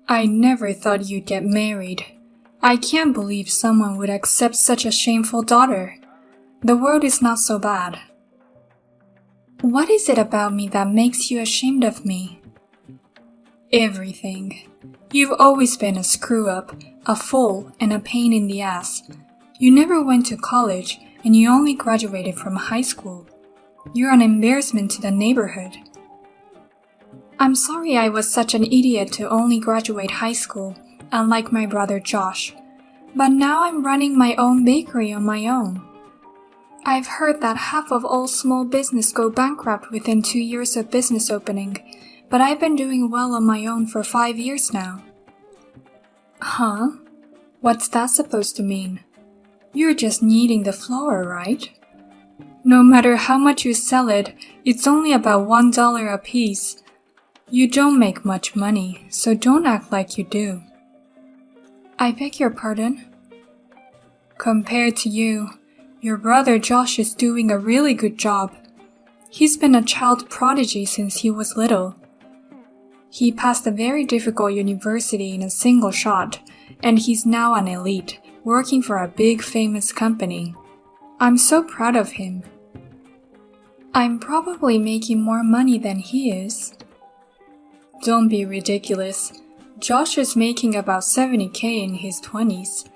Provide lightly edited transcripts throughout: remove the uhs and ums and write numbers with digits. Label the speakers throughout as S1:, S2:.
S1: I never thought you'd get married. I can't believe someone would accept such a shameful daughter. The world is not so bad. What is it about me that makes you ashamed of me? Everything. You've always been a screw-up, a fool, and a pain in the ass. You never went to college, and you only graduated from high school. You're an embarrassment to the neighborhood. I'm sorry I was such an idiot to only graduate high school, unlike my brother Josh. But now I'm running my own bakery on my own. I've heard that half of all small business go bankrupt within 2 years of business opening, but I've been doing well on my own for 5 years now. Huh? What's that supposed to mean? You're just kneading the flour, right? No matter how much you sell it, it's only about $1 a piece. You don't make much money, so don't act like you do. I beg your pardon? Compared to you, your brother Josh is doing a really good job. He's been a child prodigy since he was little. He passed a very difficult university in a single shot, and he's now an elite, working for a big famous company. I'm so proud of him. I'm probably making more money than he is. Don't be ridiculous. Josh is making about $70,000 in his 20s.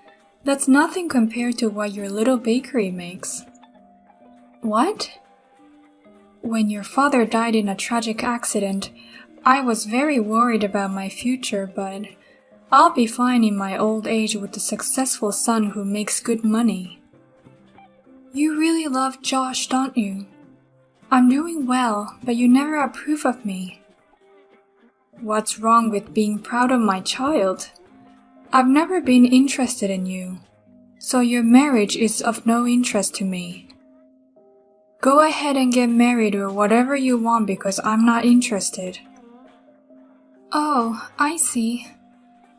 S1: That's nothing compared to what your little bakery makes. What? When your father died in a tragic accident, I was very worried about my future, but I'll be fine in my old age with a successful son who makes good money. You really love Josh, don't you? I'm doing well, but you never approve of me. What's wrong with being proud of my child? I've never been interested in you, so your marriage is of no interest to me. Go ahead and get married or whatever you want because I'm not interested. Oh, I see.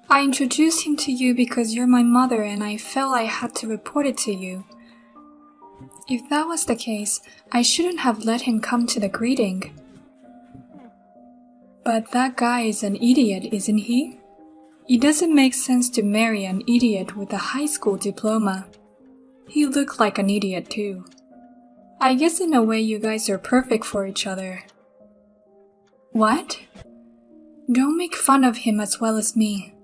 S1: I introduced him to you because you're my mother and I felt I had to report it to you. If that was the case, I shouldn't have let him come to the greeting. But that guy is an idiot, isn't he? It doesn't make sense to marry an idiot with a high school diploma. He looked like an idiot too. I guess in a way you guys are perfect for each other. What? Don't make fun of him as well as me.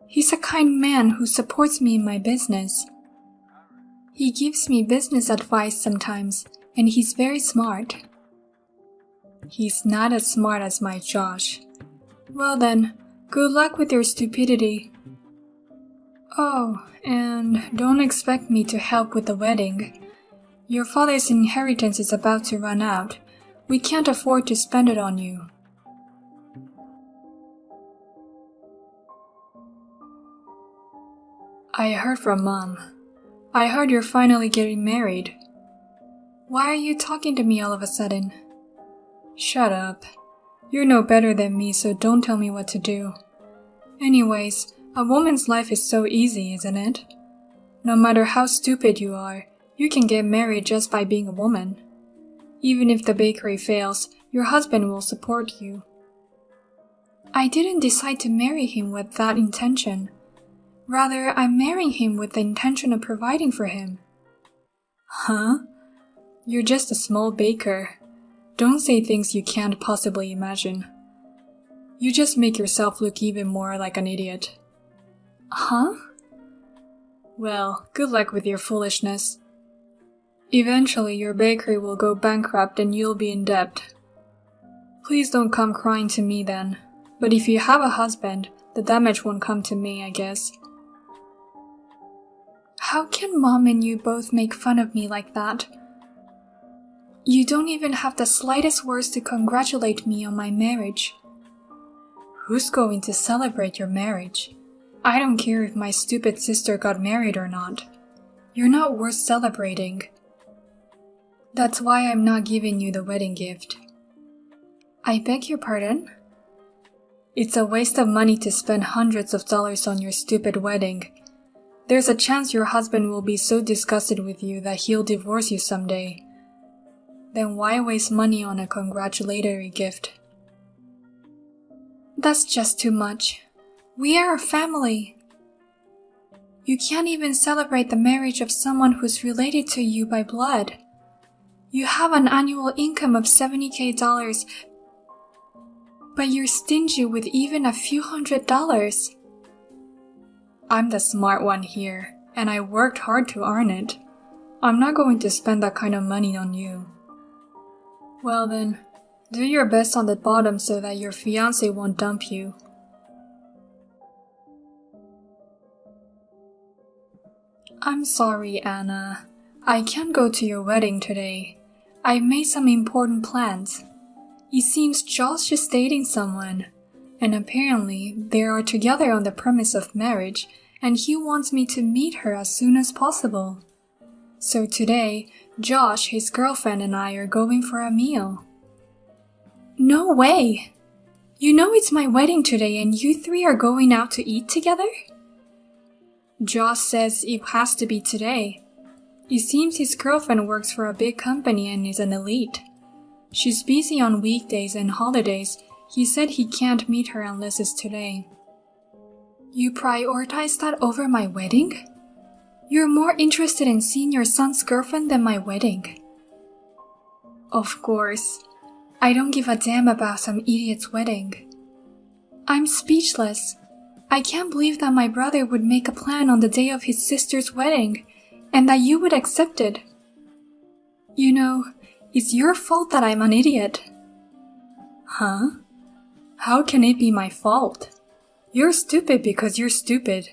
S1: He's a kind man who supports me in my business. He gives me business advice sometimes, and he's very smart. He's not as smart as my Josh. Well then, good luck with your stupidity. Oh, and don't expect me to help with the wedding. Your father's inheritance is about to run out. We can't afford to spend it on you. I heard from Mom. I heard you're finally getting married. Why are you talking to me all of a sudden? Shut up. You're no better than me, so don't tell me what to do. Anyways, a woman's life is so easy, isn't it? No matter how stupid you are, you can get married just by being a woman. Even if the bakery fails, your husband will support you. I didn't decide to marry him with that intention. Rather, I'm marrying him with the intention of providing for him. Huh? You're just a small baker. Don't say things you can't possibly imagine. You just make yourself look even more like an idiot. Huh? Well, good luck with your foolishness. Eventually, your bakery will go bankrupt and you'll be in debt. Please don't come crying to me then. But if you have a husband, the damage won't come to me, I guess. How can Mom and you both make fun of me like that? You don't even have the slightest words to congratulate me on my marriage. Who's going to celebrate your marriage? I don't care if my stupid sister got married or not. You're not worth celebrating. That's why I'm not giving you the wedding gift. I beg your pardon? It's a waste of money to spend hundreds of dollars on your stupid wedding. There's a chance your husband will be so disgusted with you that he'll divorce you someday. Then why waste money on a congratulatory gift? That's just too much. We are a family. You can't even celebrate the marriage of someone who's related to you by blood. You have an annual income of $70,000, but you're stingy with even a few $100s. I'm the smart one here, and I worked hard to earn it. I'm not going to spend that kind of money on you. Well then, do your best on the bottom so that your fiancé won't dump you. I'm sorry, Anna. I can't go to your wedding today. I've made some important plans. It seems Josh is dating someone, and apparently they are together on the premise of marriage, and he wants me to meet her as soon as possible. So today, Josh, his girlfriend, and I are going for a meal. No way! You know it's my wedding today and you three are going out to eat together? Josh says it has to be today. It seems his girlfriend works for a big company and is an elite. She's busy on weekdays and holidays. He said he can't meet her unless it's today. You prioritize that over my wedding? You're more interested in seeing your son's girlfriend than my wedding. Of course. I don't give a damn about some idiot's wedding. I'm speechless. I can't believe that my brother would make a plan on the day of his sister's wedding, and that you would accept it. You know, it's your fault that I'm an idiot. Huh? How can it be my fault? You're stupid because you're stupid.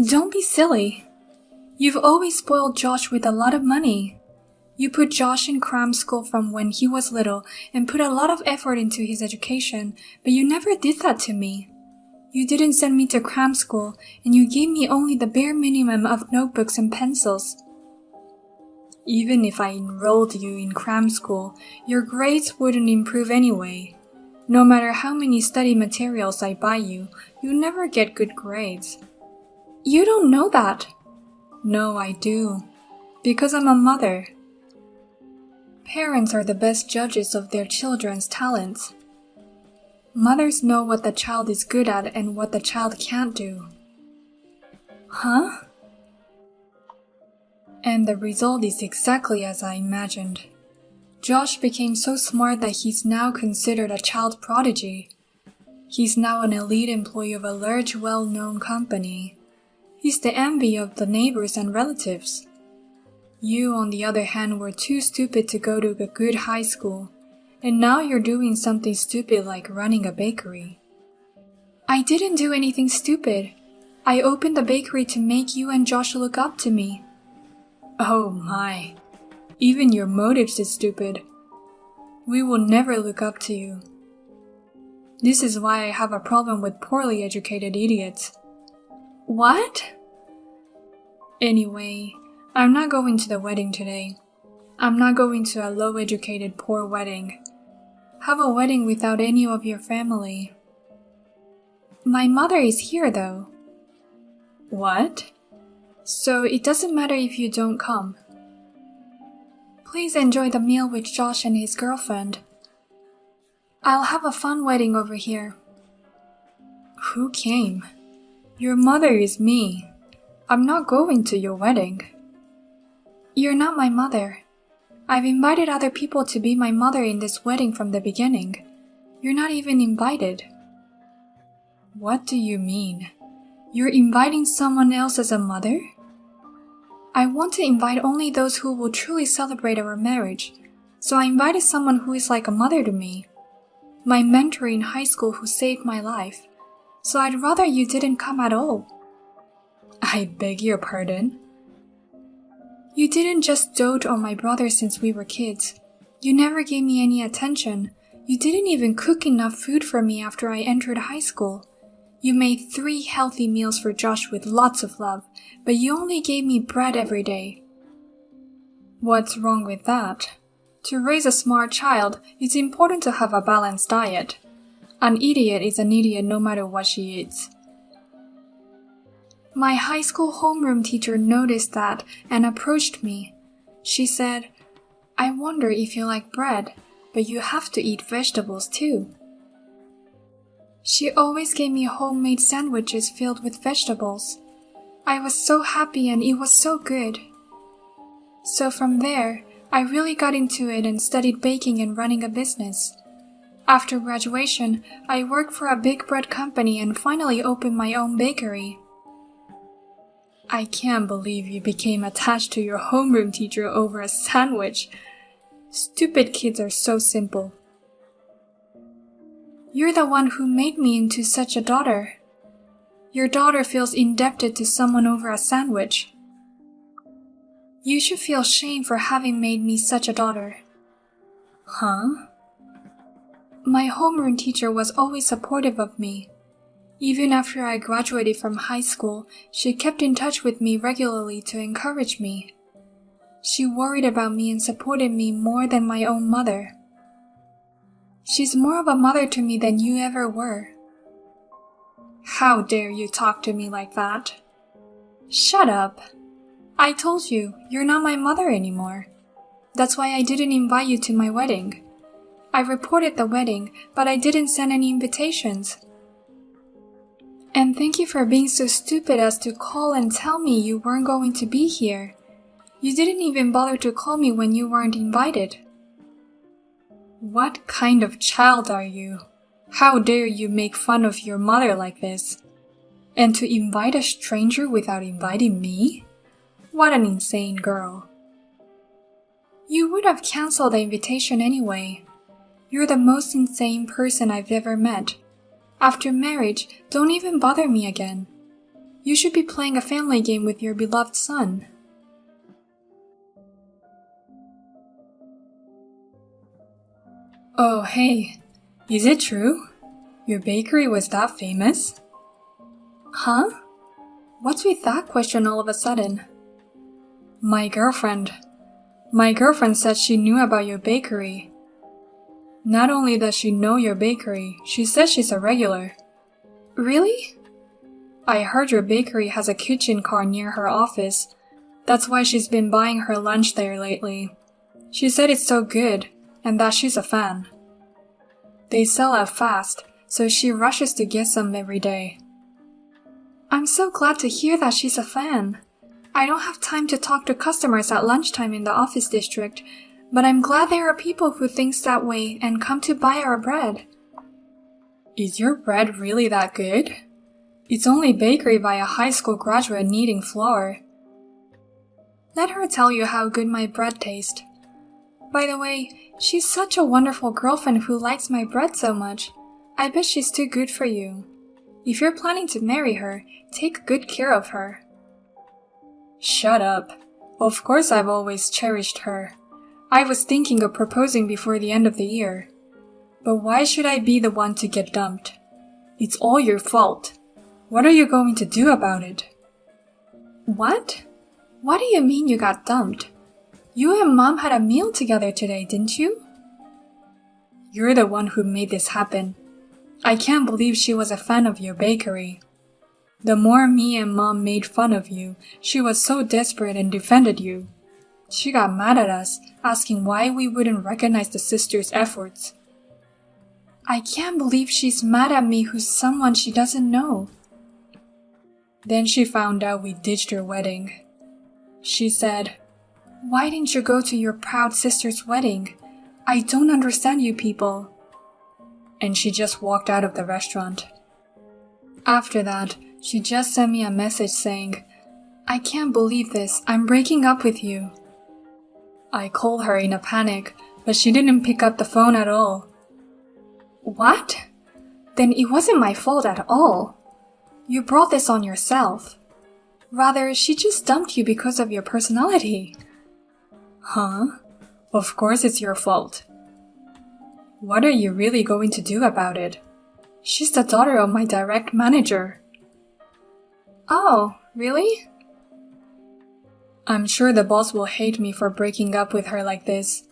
S1: Don't be silly. You've always spoiled Josh with a lot of money. You put Josh in cram school from when he was little and put a lot of effort into his education, but you never did that to me. You didn't send me to cram school, and you gave me only the bare minimum of notebooks and pencils. Even if I enrolled you in cram school, your grades wouldn't improve anyway. No matter how many study materials I buy you, you never get good grades. You don't know that. No, I do. Because I'm a mother. Parents are the best judges of their children's talents. Mothers know what the child is good at and what the child can't do. Huh? And the result is exactly as I imagined. Josh became so smart that he's now considered a child prodigy. He's now an elite employee of a large, well-known company. He's the envy of the neighbors and relatives. You, on the other hand, were too stupid to go to a good high school, and now you're doing something stupid like running a bakery. I didn't do anything stupid. I opened the bakery to make you and Josh look up to me. Oh my. Even your motives is stupid. We will never look up to you. This is why I have a problem with poorly educated idiots. What? Anyway, I'm not going to the wedding today. I'm not going to a low-educated poor wedding. Have a wedding without any of your family. My mother is here though. What? So it doesn't matter if you don't come. Please enjoy the meal with Josh and his girlfriend. I'll have a fun wedding over here. Who came? Your mother is me. I'm not going to your wedding. You're not my mother. I've invited other people to be my mother in this wedding from the beginning. You're not even invited. What do you mean? You're inviting someone else as a mother? I want to invite only those who will truly celebrate our marriage, so I invited someone who is like a mother to me. My mentor in high school who saved my life, so I'd rather you didn't come at all. I beg your pardon? You didn't just dote on my brother since we were kids. You never gave me any attention. You didn't even cook enough food for me after I entered high school. You made 3 healthy meals for Josh with lots of love, but you only gave me bread every day. What's wrong with that? To raise a smart child, it's important to have a balanced diet. An idiot is an idiot no matter what she eats. My high school homeroom teacher noticed that and approached me. She said, I wonder if you like bread, but you have to eat vegetables too. She always gave me homemade sandwiches filled with vegetables. I was so happy and it was so good. So from there, I really got into it and studied baking and running a business. After graduation, I worked for a big bread company and finally opened my own bakery. I can't believe you became attached to your homeroom teacher over a sandwich. Stupid kids are so simple. You're the one who made me into such a daughter. Your daughter feels indebted to someone over a sandwich. You should feel shame for having made me such a daughter. Huh? My homeroom teacher was always supportive of me. Even after I graduated from high school, she kept in touch with me regularly to encourage me. She worried about me and supported me more than my own mother. She's more of a mother to me than you ever were. How dare you talk to me like that? Shut up. I told you, you're not my mother anymore. That's why I didn't invite you to my wedding. I reported the wedding, but I didn't send any invitations. And thank you for being so stupid as to call and tell me you weren't going to be here. You didn't even bother to call me when you weren't invited. What kind of child are you? How dare you make fun of your mother like this? And to invite a stranger without inviting me? What an insane girl. You would have canceled the invitation anyway. You're the most insane person I've ever met. After marriage, don't even bother me again. You should be playing a family game with your beloved son. Oh, hey. Is it true? Your bakery was that famous? Huh? What's with that question all of a sudden? My girlfriend said she knew about your bakery. Not only does she know your bakery, she says she's a regular. Really? I heard your bakery has a kitchen car near her office. That's why she's been buying her lunch there lately. She said it's so good, and that she's a fan. They sell out fast, so she rushes to get some every day. I'm so glad to hear that she's a fan. I don't have time to talk to customers at lunchtime in the office district, but I'm glad there are people who think that way and come to buy our bread. Is your bread really that good? It's only bakery by a high school graduate needing flour. Let her tell you how good my bread tastes. By the way, she's such a wonderful girlfriend who likes my bread so much. I bet she's too good for you. If you're planning to marry her, take good care of her. Shut up. Of course I've always cherished her. I was thinking of proposing before the end of the year. But why should I be the one to get dumped? It's all your fault. What are you going to do about it? What? What do you mean you got dumped? You and Mom had a meal together today, didn't you? You're the one who made this happen. I can't believe she was a fan of your bakery. The more me and Mom made fun of you, she was so desperate and defended you. She got mad at us, asking why we wouldn't recognize the sisters' efforts. I can't believe she's mad at me who's someone she doesn't know. Then she found out we ditched her wedding. She said, "Why didn't you go to your proud sister's wedding? I don't understand you people." And she just walked out of the restaurant. After that, she just sent me a message saying, "I can't believe this, I'm breaking up with you." I called her in a panic, but she didn't pick up the phone at all. What? Then it wasn't my fault at all. You brought this on yourself. Rather, she just dumped you because of your personality. Huh? Of course it's your fault. What are you really going to do about it? She's the daughter of my direct manager. Oh, really? I'm sure the boss will hate me for breaking up with her like this.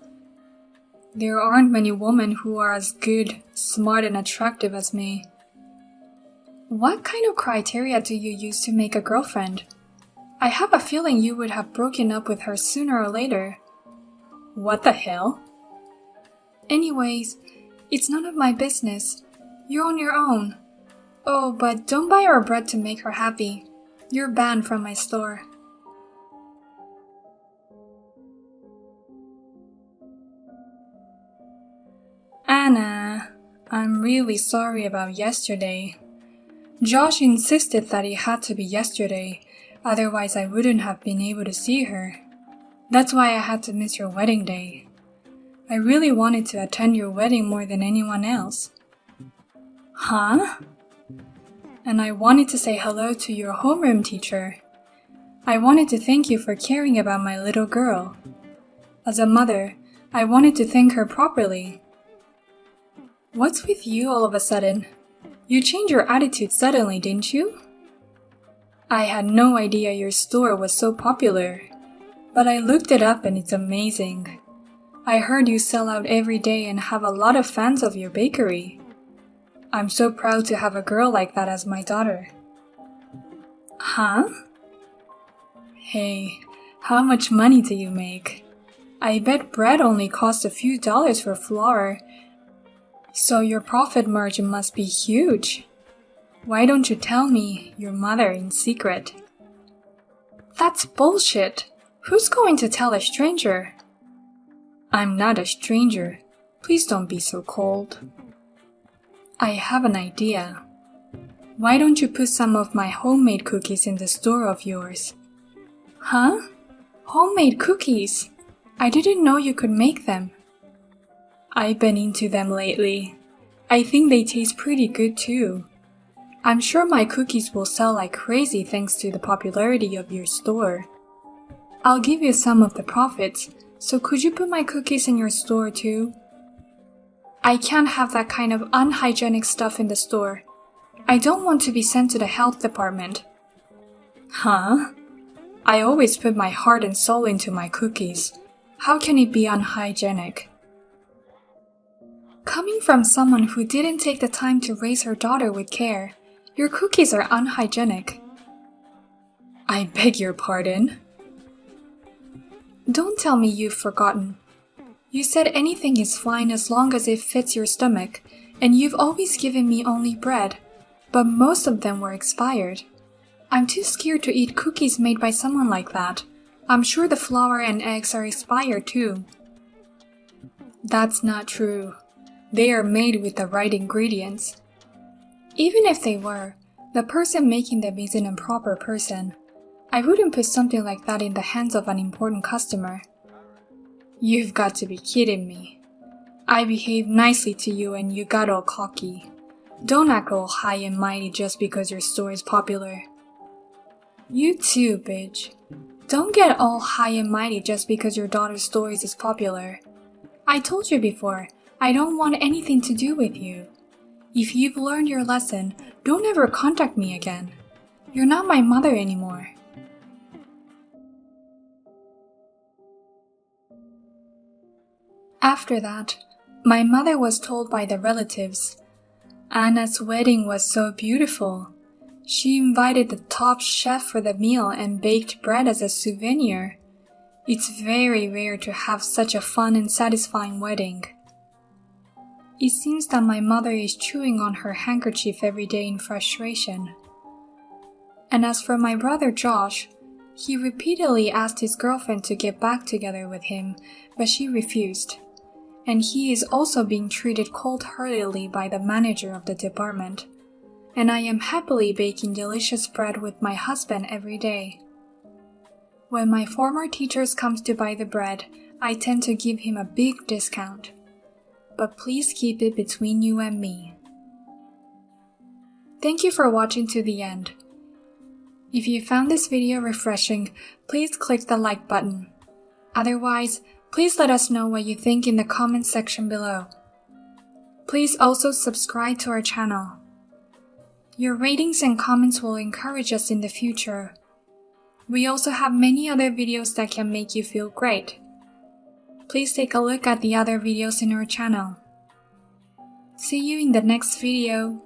S1: There aren't many women who are as good, smart, and attractive as me. What kind of criteria do you use to make a girlfriend? I have a feeling you would have broken up with her sooner or later. What the hell? Anyways, it's none of my business. You're on your own. Oh, but don't buy her bread to make her happy. You're banned from my store. Anna, I'm really sorry about yesterday. Josh insisted that it had to be yesterday, otherwise I wouldn't have been able to see her. That's why I had to miss your wedding day. I really wanted to attend your wedding more than anyone else. Huh? And I wanted to say hello to your homeroom teacher. I wanted to thank you for caring about my little girl. As a mother, I wanted to thank her properly. What's with you all of a sudden? You changed your attitude suddenly, didn't you? I had no idea your store was so popular, but I looked it up and it's amazing. I heard you sell out every day and have a lot of fans of your bakery. I'm so proud to have a girl like that as my daughter. Huh? Hey, how much money do you make? I bet bread only costs a few dollars for flour, so your profit margin must be huge. Why don't you tell me, your mother, in secret? That's bullshit. Who's going to tell a stranger? I'm not a stranger. Please don't be so cold. I have an idea. Why don't you put some of my homemade cookies in the store of yours? Huh? Homemade cookies? I didn't know you could make them. I've been into them lately. I think they taste pretty good too. I'm sure my cookies will sell like crazy thanks to the popularity of your store. I'll give you some of the profits, so could you put my cookies in your store too? I can't have that kind of unhygienic stuff in the store. I don't want to be sent to the health department. Huh? I always put my heart and soul into my cookies. How can it be unhygienic? Coming from someone who didn't take the time to raise her daughter with care, your cookies are unhygienic. I beg your pardon? Don't tell me you've forgotten. You said anything is fine as long as it fits your stomach, and you've always given me only bread, but most of them were expired. I'm too scared to eat cookies made by someone like that. I'm sure the flour and eggs are expired too. That's not true. They are made with the right ingredients. Even if they were, the person making them is an improper person. I wouldn't put something like that in the hands of an important customer. You've got to be kidding me. I behaved nicely to you and you got all cocky. Don't act all high and mighty just because your store is popular. You too, bitch. Don't get all high and mighty just because your daughter's store is popular. I told you before, I don't want anything to do with you. If you've learned your lesson, don't ever contact me again. You're not my mother anymore. After that, my mother was told by the relatives, Anna's wedding was so beautiful. She invited the top chef for the meal and baked bread as a souvenir. It's very rare to have such a fun and satisfying wedding. It seems that my mother is chewing on her handkerchief every day in frustration. And as for my brother Josh, he repeatedly asked his girlfriend to get back together with him, but she refused. And he is also being treated cold-heartedly by the manager of the department. And I am happily baking delicious bread with my husband every day. When my former teacher comes to buy the bread, I tend to give him a big discount. But please keep it between you and me. Thank you for watching to the end. If you found this video refreshing, please click the like button. Otherwise, please let us know what you think in the comments section below. Please also subscribe to our channel. Your ratings and comments will encourage us in the future. We also have many other videos that can make you feel great. Please take a look at the other videos in our channel. See you in the next video.